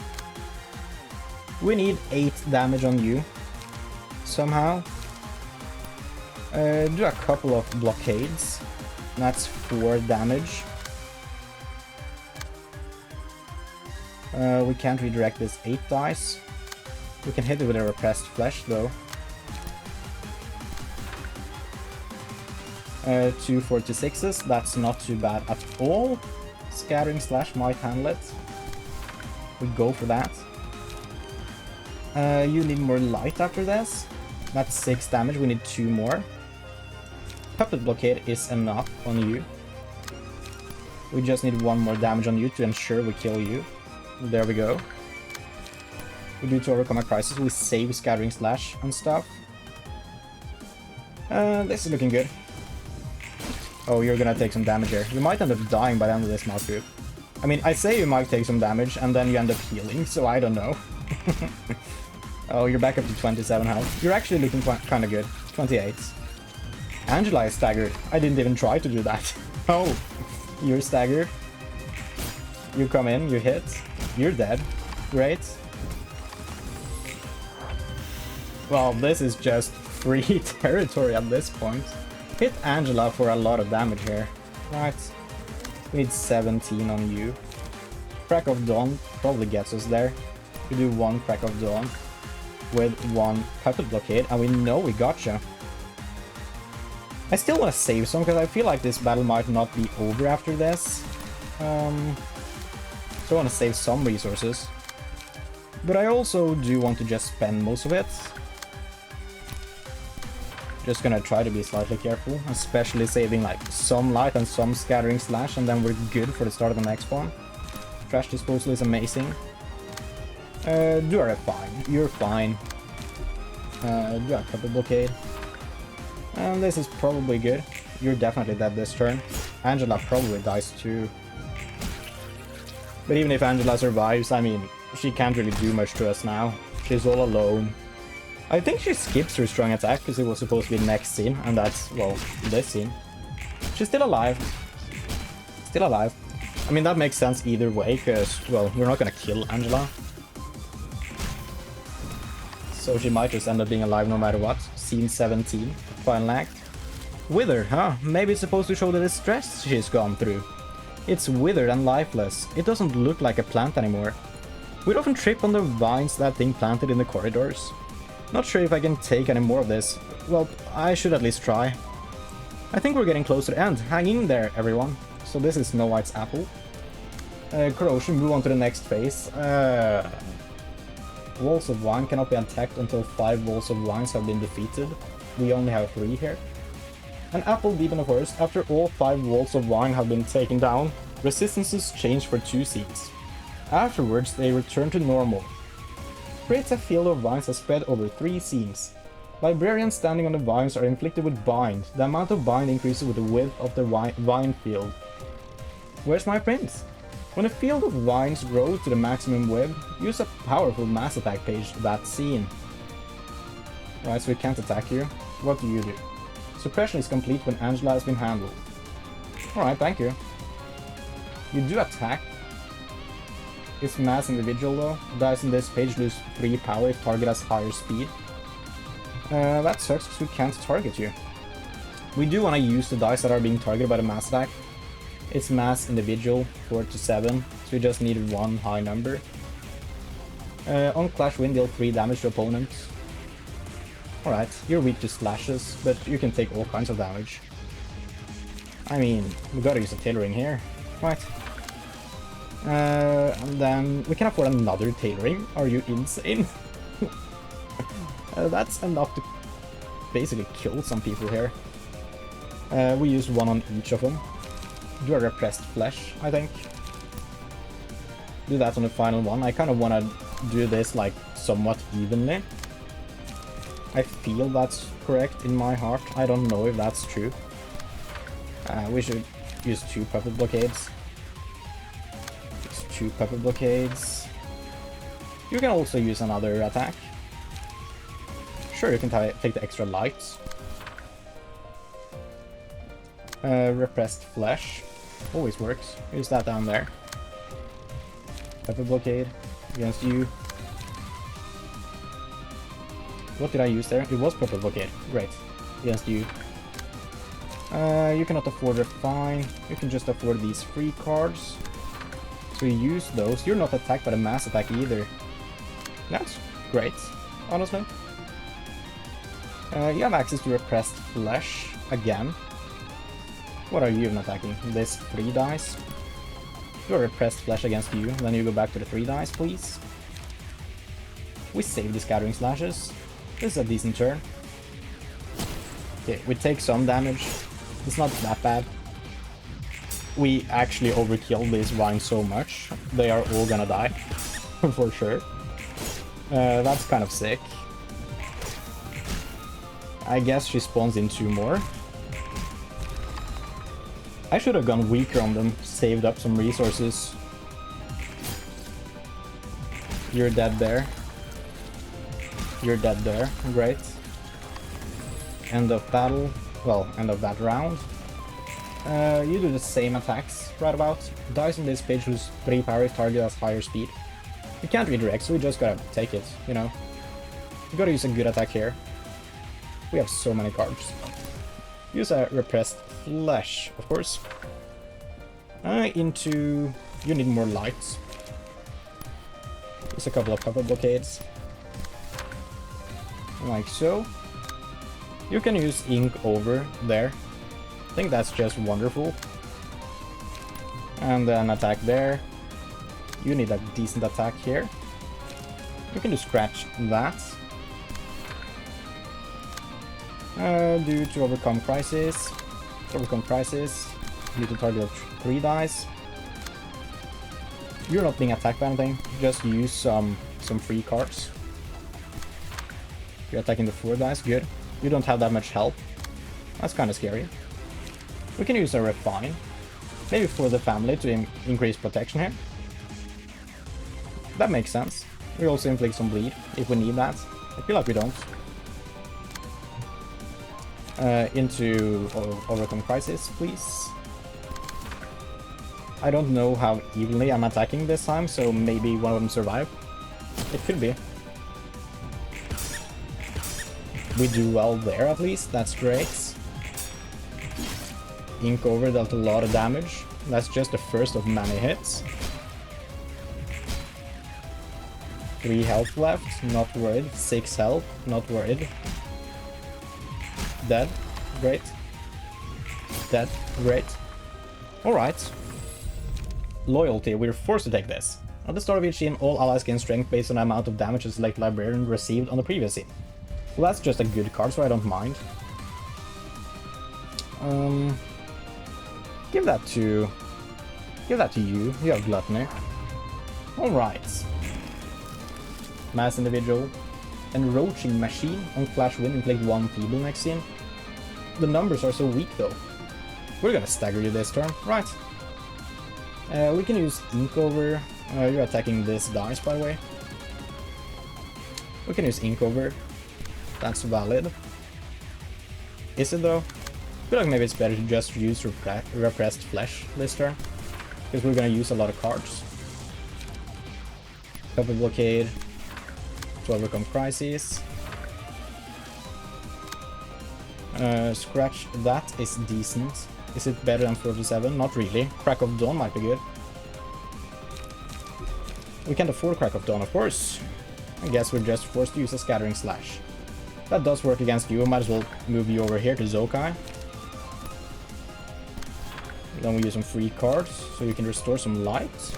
We need 8 damage on you. Somehow. Do a couple of blockades. That's 4 damage. We can't redirect this 8 dice. We can hit it with a Repressed Flesh though. 2 4-6s, that's not too bad at all. Scattering Slash might handle it. We go for that. You need more light after this. That's 6 damage, we need 2 more. Puppet Blockade is enough on you. We just need 1 more damage on you to ensure we kill you. There we go. We do to overcome a crisis, we save Scattering Slash and stuff. This is looking good. Oh, you're gonna take some damage here. You might end up dying by the end of this Malkuth. I mean, I say you might take some damage, and then you end up healing, so I don't know. Oh, you're back up to 27 health. You're actually looking kinda good. 28. Angela is staggered. I didn't even try to do that. Oh, you're staggered. You come in, you hit. You're dead. Great. Well, this is just free territory at this point. Hit Angela for a lot of damage here. Right. We need 17 on you. Crack of Dawn probably gets us there. We do 1 Crack of Dawn with 1 Puppet Blockade, and we know we gotcha. I still want to save some, because I feel like this battle might not be over after this. So I want to save some resources. But I also do want to just spend most of it. Just gonna try to be slightly careful, especially saving like some light and some Scattering Slash, and then we're good for the start of the next one. Trash Disposal is amazing. You are fine. You're fine. Do a Puppet Blockade. And this is probably good. You're definitely dead this turn. Angela probably dies too. But even if Angela survives, I mean, she can't really do much to us now. She's all alone. I think she skips her strong attack because it was supposed to be next scene, and that's, well, this scene. She's still alive. Still alive. I mean, that makes sense either way, because, well, we're not gonna kill Angela. So she might just end up being alive no matter what. Scene 17, final act. Wither, huh? Maybe it's supposed to show the distress she's gone through. It's withered and lifeless. It doesn't look like a plant anymore. We'd often trip on the vines that thing planted in the corridors. Not sure if I can take any more of this. Well, I should at least try. I think we're getting close to the end. Hang in there, everyone. So this is Snow White's apple. Corrosion, move on to the next phase. Walls of Wine cannot be attacked until 5 Walls of Wines have been defeated. We only have 3 here. An Apple Deep in the Forest. After all 5 Walls of Wine have been taken down, resistances change for 2 scenes. Afterwards, they return to normal. Creates a field of vines that spread over 3 scenes. Librarians standing on the vines are inflicted with bind. The amount of bind increases with the width of the vine field. Where's my prince? When a field of vines grows to the maximum width, use a powerful mass attack page to that scene. Right, so we can't attack you. What do you do? Suppression is complete when Angela has been handled. Alright, thank you. You do attack. It's mass individual though. Dice in this page lose 3 power if target has higher speed. That sucks because we can't target you. We do want to use the dice that are being targeted by the mass attack. It's mass individual, 4 to 7, so we just need 1 high number. On Clash Wind, deal 3 damage to opponents. Alright, you're weak to slashes, but you can take all kinds of damage. I mean, we gotta use a tailoring here. Right. And then we can afford another tailoring. Are you insane? That's enough to basically kill some people here. We use 1 on each of them. Do a repressed flesh, I think. Do that on the final one. I kind of want to do this like somewhat evenly. I feel that's correct in my heart. I don't know if that's true. We should use 2 puppet blockades. Use 2 puppet blockades. You can also use another attack. Sure, you can take the extra lights. Repressed flesh. Always works. Use that down there. Pepper blockade against you. What did I use there? It was pepper blockade. Great. Against you. You cannot afford refine. You can just afford these free cards. So you use those. You're not attacked by the mass attack either. That's great, honestly. You have access to repressed flesh again. What are you even attacking? This 3 dice? Your repressed flesh against you, then you go back to the 3 dice, please. We save the scattering slashes. This is a decent turn. Okay, we take some damage. It's not that bad. We actually overkilled these vines so much. They are all gonna die. For sure. That's kind of sick. I guess she spawns in 2 more. I should have gone weaker on them, saved up some resources. You're dead there. You're dead there. Great. End of battle. Well, end of that round. You do the same attacks, right about. Dice on this page lose 3 power if target has higher speed. We can't redirect, so we just gotta take it, you know. We gotta use a good attack here. We have so many cards. Use a repressed flesh, of course. Into... You need more lights. Use a couple of puppet blockades. Like so. You can use ink over there. I think that's just wonderful. And then attack there. You need a decent attack here. You can just scratch that. Do to overcome crisis. To overcome crisis, you need to target 3 dice. You're not being attacked by anything. Just use some free cards. You're attacking the 4 dice. Good. You don't have that much health. That's kind of scary. We can use a refine. Maybe for the family to increase protection here. That makes sense. We also inflict some bleed if we need that. I feel like we don't. Into overcome crisis, please. I don't know how evenly I'm attacking this time, so maybe one of them survive. It could be. We do well there at least, that's great. Ink over dealt a lot of damage. That's just the first of many hits. 3 health left, not worried. 6 health, not worried. Dead, great. Dead, great. Alright. loyalty, we're forced to take this. At the start of each scene, all allies gain strength based on the amount of damage a select librarian received on the previous scene. Well, that's just a good card, so I don't mind. Give that to you. You have Gluttony. Alright. Mass Individual. Enroaching Machine on Flash Wind, inflict 1 feeble next scene. The numbers are so weak though. We're gonna stagger you this turn. Right. We can use Ink over. You're attacking this dice, by the way. We can use Ink over. That's valid. Is it though? I feel like maybe it's better to just use Repressed Flesh this turn. Because we're gonna use a lot of cards. Couple Blockade. To overcome Crises. Scratch, that is decent. Is it better than 47? Not really. Crack of Dawn might be good. We can't afford Crack of Dawn, of course. I guess we're just forced to use a Scattering Slash. That does work against you. Might as well move you over here to Zokai. Then we use some free cards, so you can restore some light.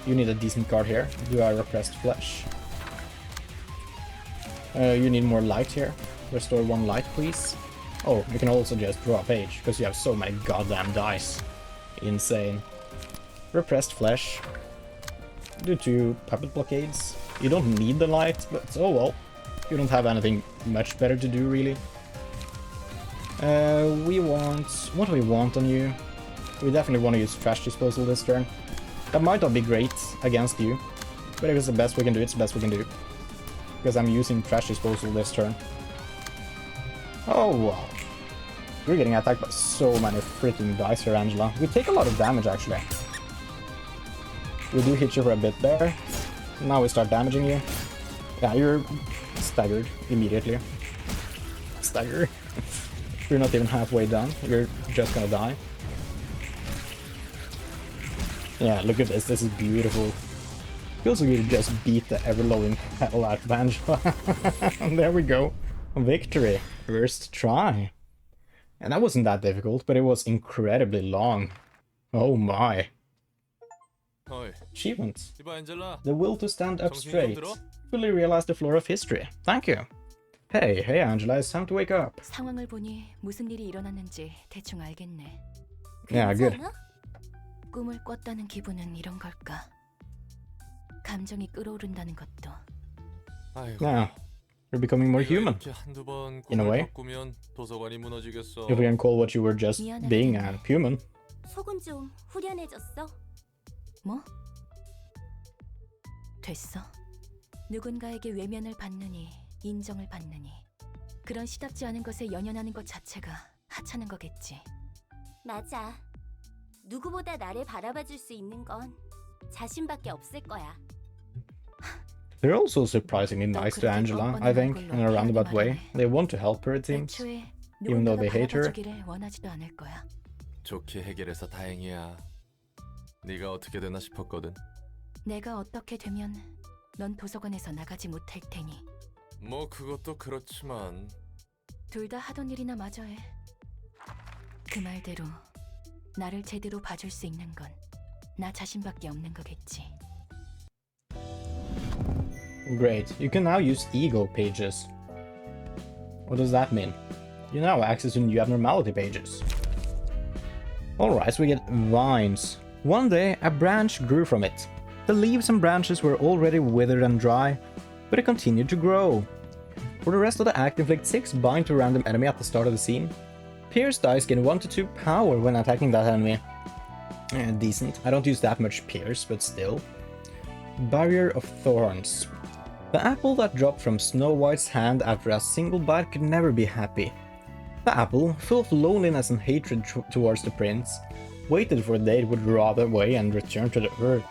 You need a decent card here. Do I Repressed Flesh? You need more light here. Restore 1 light, please. Oh, you can also just draw a page, because you have so many goddamn dice. Insane. Repressed Flesh. Do 2 Puppet Blockades. You don't need the light, but oh well. You don't have anything much better to do, really. We want... What do we want on you? We definitely want to use Trash Disposal this turn. That might not be great against you, but if it's the best we can do, it's the best we can do. Because I'm using Trash Disposal this turn. Oh wow. You're getting attacked by so many freaking dice here, Angela. We take a lot of damage, actually. We do hit you for a bit there. Now we start damaging you. Yeah, you're staggered immediately. Stagger. You're not even halfway done. You're just gonna die. Yeah, look at this. This is beautiful. Feels like you just beat the ever-loving hell out of Angela. There we go. Victory. First try. And that wasn't that difficult, but it was incredibly long. Oh my. 어이, Achievement. 이봐 엔젤라. The will to stand up 정신 좀 straight. 들어? Fully realize the floor of history. Thank you. Hey Angela, it's time to wake up. 상황을 보니 무슨 일이 일어났는지 대충 알겠네. Yeah, good. 괜찮아? 꿈을 꿨다는 기분은 이런 걸까? 감정이 끌어오른다는 것도. 아이고. Yeah, you're becoming more human. 이렇게 한두 번 In a way. 꿈을 꾸면 도서관이 무너지겠어. If we can call what you were just being a human. 속은 좀 후련해졌어? 뭐? 됐어. 누군가에게 외면을 받느니 인정을 받느니 그런 시답지 않은 것에 연연하는 것 자체가 하찮은 거겠지. 맞아. 누구보다 나를 바라봐줄 수 있는 건 자신밖에 없을 거야. They're also surprisingly nice to Angela, I think, in a roundabout way. They want to help her, it seems. 애초에 Even though 누군가가 they hate her. 바라봐주기를 원하지도 않을 거야. 좋게 해결해서 다행이야. 네가 어떻게 되나 싶었거든. 내가 어떻게 되면 넌 도서관에서 나가지 못할 테니. 뭐 그것도 그렇지만 둘 다 하던 일이나 마저 해. 그 말대로 나를 제대로 봐줄 수 있는 건 나 자신밖에 없는 거겠지. Great, you can now use ego pages. What does that mean? You now have access to new abnormality pages. Alright, so we get vines. One day, a branch grew from it. The leaves and branches were already withered and dry, but it continued to grow. For the rest of the act, inflict 6 bind to a random enemy at the start of the scene. Pierce dice gain 1 to 2 power when attacking that enemy. Decent. I don't use that much Pierce, but still. Barrier of Thorns. The apple that dropped from Snow White's hand after a single bite could never be happy. The apple, full of loneliness and hatred towards the prince, waited for a day it would rot away and return to the earth.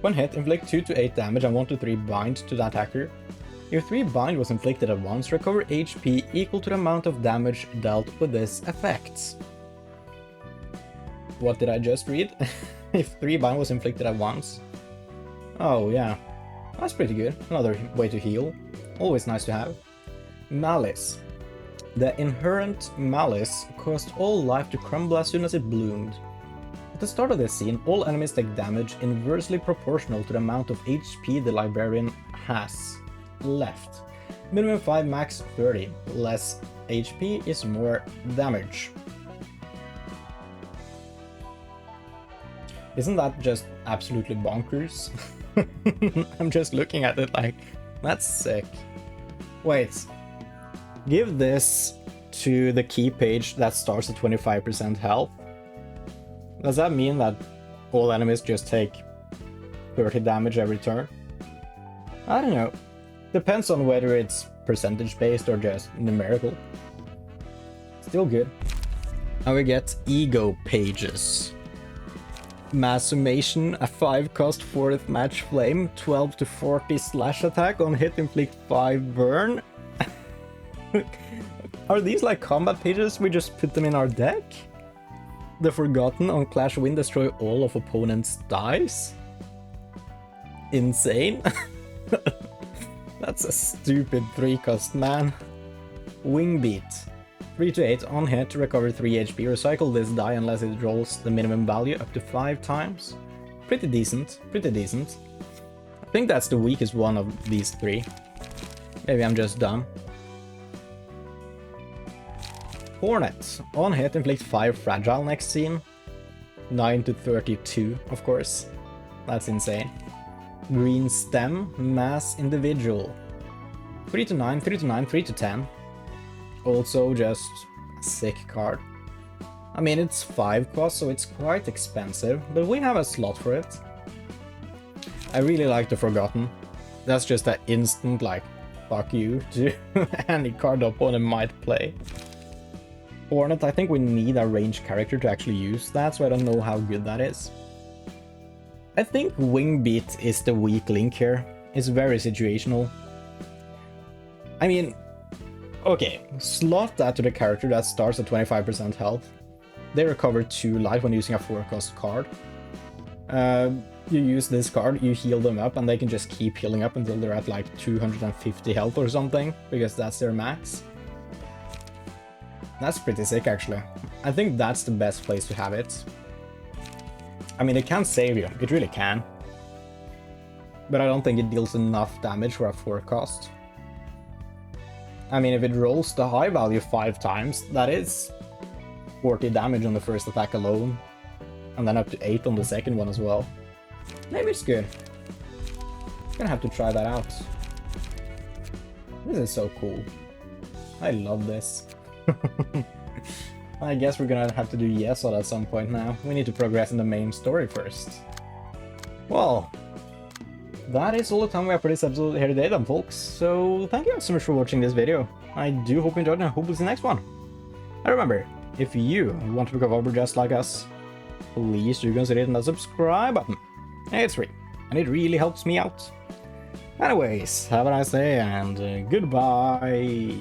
When hit, inflict 2 to 8 damage and 1 to 3 bind to the attacker. If 3 bind was inflicted at once, recover HP equal to the amount of damage dealt with this effect. What did I just read? If 3 bind was inflicted at once. Oh yeah, that's pretty good. Another way to heal. Always nice to have. Malice. The inherent malice caused all life to crumble as soon as it bloomed. At the start of this scene, all enemies take damage inversely proportional to the amount of HP the librarian has left. Minimum 5, max 30. Less HP is more damage. Isn't that just absolutely bonkers? I'm just looking at it like, that's sick. Wait, give this to the key page that starts at 25% health. Does that mean that all enemies just take 30 damage every turn? I don't know. Depends on whether it's percentage based or just numerical. Still good. And we get ego pages. Mass summation, a 5-cost 4th match flame, 12 to 40 slash attack on hit, inflict 5 burn. Are these like combat pages? We just put them in our deck? The Forgotten, on Clash Win, destroy all of opponent's dice? Insane. That's a stupid 3-cost, man. Wingbeat. 3 to 8 on hit, recover 3 HP, recycle this die unless it rolls the minimum value up to 5 times. Pretty decent, pretty decent. I think that's the weakest one of these 3. Maybe I'm just dumb. Hornet. On hit, inflict 5 fragile next scene. 9 to 32, of course. That's insane. Green Stem, mass individual. 3 to 9, 3 to 9, 3 to 10. Also just a sick card. I mean, it's 5 cost, so it's quite expensive, but we have a slot for it. I really like the Forgotten. That's just an instant, like, fuck you to any card the opponent might play. Hornet, I think we need a ranged character to actually use that, so I don't know how good that is. I think Wingbeat is the weak link here. It's very situational. I mean, okay, slot that to the character that starts at 25% health. They recover 2 life when using a 4-cost card. You use this card, you heal them up, and they can just keep healing up until they're at like 250 health or something, because that's their max. That's pretty sick, actually. I think that's the best place to have it. I mean, it can save you, it really can. But I don't think it deals enough damage for a 4-cost. I mean, if it rolls the high value 5 times, that is 40 damage on the first attack alone. And then up to 8 on the second one as well. Maybe it's good. Gonna have to try that out. This is so cool. I love this. I guess we're gonna have to do Yesod at some point now. We need to progress in the main story first. Well, that is all the time we have for this episode here today then, folks. So thank you so much for watching this video. I do hope you enjoyed and I hope we'll see you next one. And remember, if you want to become over just like us, please do consider hitting that subscribe button. It's free, and it really helps me out. Anyways, have a nice day and goodbye.